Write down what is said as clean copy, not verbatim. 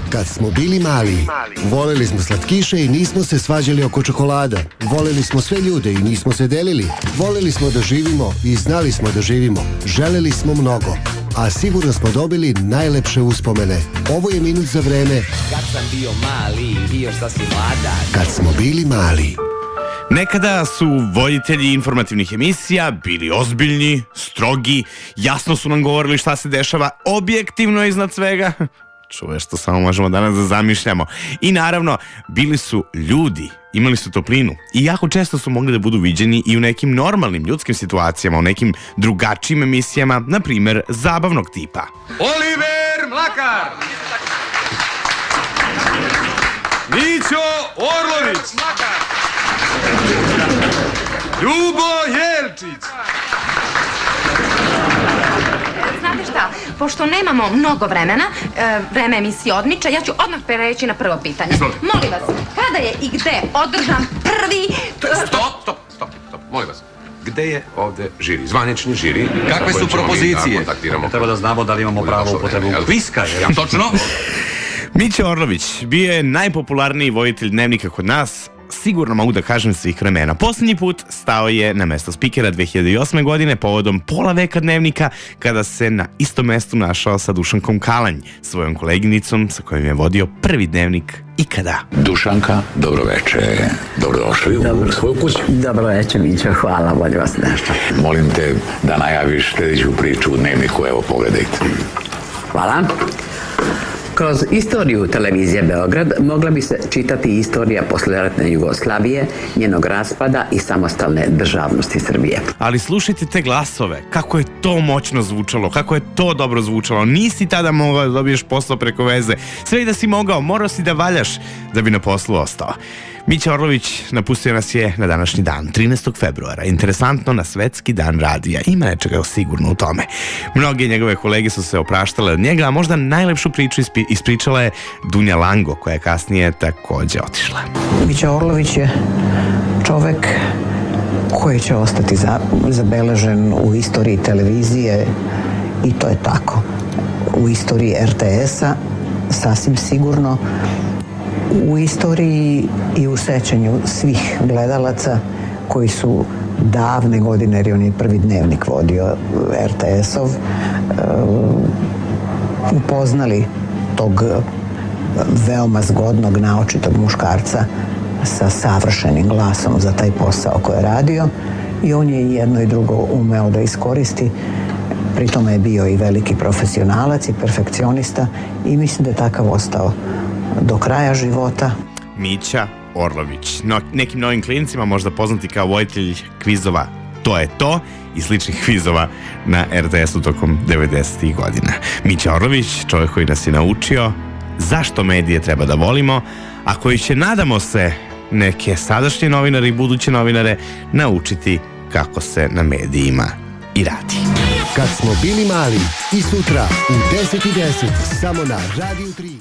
Kad smo bili mali, voleli smo slatkiše i nismo se svađali oko čokolada. Voleli smo sve ljude i nismo se delili. Voleli smo da živimo i znali smo da živimo. Želeli smo mnogo, a sigurno smo dobili najlepše uspomene. Ovo je minut za vreme Kad sam bio mali i još sasvim mladan. Kad smo bili mali. Nekada su voditelji informativnih emisija bili ozbiljni, strogi, jasno su nam govorili šta se dešava, objektivno iznad svega. Čuje što samo možemo danas da zamišljamo. I naravno, bili su ljudi, imali su toplinu i jako često su mogli da budu viđeni i u nekim normalnim ljudskim situacijama, u nekim drugačijim emisijama, na primer zabavnog tipa. Oliver Mlakar, Mićo Orlović, Ljubo Jelčić. Znate šta, pošto nemamo mnogo vremena, vreme emisije odmiče, ja ću odmah prereći na prvo pitanje. Molim vas, kada je i gde održan prvi... Stop, molim vas. Gde je ovde žiri, zvanični žiri? Kakve su propozicije? Treba da znamo da li imamo pravo upotrebu kviska, jer točno? Mića Orlović bio je najpopularniji voditelj Dnevnika kod nas, sigurno mogu da kažem svih vremena. Poslednji put stao je na mesto spikera 2008. godine povodom pola veka Dnevnika, kada se na istom mestu našao sa Dušankom Kalanj, svojom koleginicom sa kojom je vodio prvi Dnevnik ikada. Dušanka, dobro veče, dobrodošli u svoju kuću. Dobro večer, Mićo, hvala, bolje vas nešto. Molim te da najaviš sljedeću priču u Dnevniku, evo pogledajte. Hvala. Kroz istoriju televizije Beograd mogla bi se čitati istorija posleratne Jugoslavije, njenog raspada i samostalne državnosti Srbije. Ali slušajte te glasove, kako je to moćno zvučalo, kako je to dobro zvučalo. Nisi tada mogao da dobiješ posao preko veze. Sve i da si mogao, morao si da valjaš da bi na poslu ostao. Mića Orlović napustio nas je na današnji dan, 13. februara. Interesantno, na svetski dan radija. Ima nečega sigurno u tome. Mnoge njegove kolege su se opraštale od njega, a možda najlepšu priču ispričala je Dunja Lango, koja je kasnije takođe otišla. Mića Orlović je čovek koji će ostati zabeležen u istoriji televizije i to je tako. U istoriji RTS-a sasvim sigurno, u istoriji i u sećanju svih gledalaca koji su davne godine, jer on je prvi Dnevnik vodio RTS-ov, upoznali tog veoma zgodnog, naočitog muškarca sa savršenim glasom za taj posao koji je radio i on je jedno i drugo umeo da iskoristi. Pri tome je bio i veliki profesionalac i perfekcionista i mislim da je takav ostao do kraja života. Mića Orlović, nekim novim klinicima možda poznati kao voditelj kvizova To je to i sličnih kvizova na RTS-u tokom 90. godina. Mića Orlović, čovjek koji nas je naučio zašto medije treba da volimo, a koji će, nadamo se, neke sadašnje novinare i buduće novinare naučiti kako se na medijima i radi. Kad smo bili mali i sutra u 10:10 samo na Radio 3.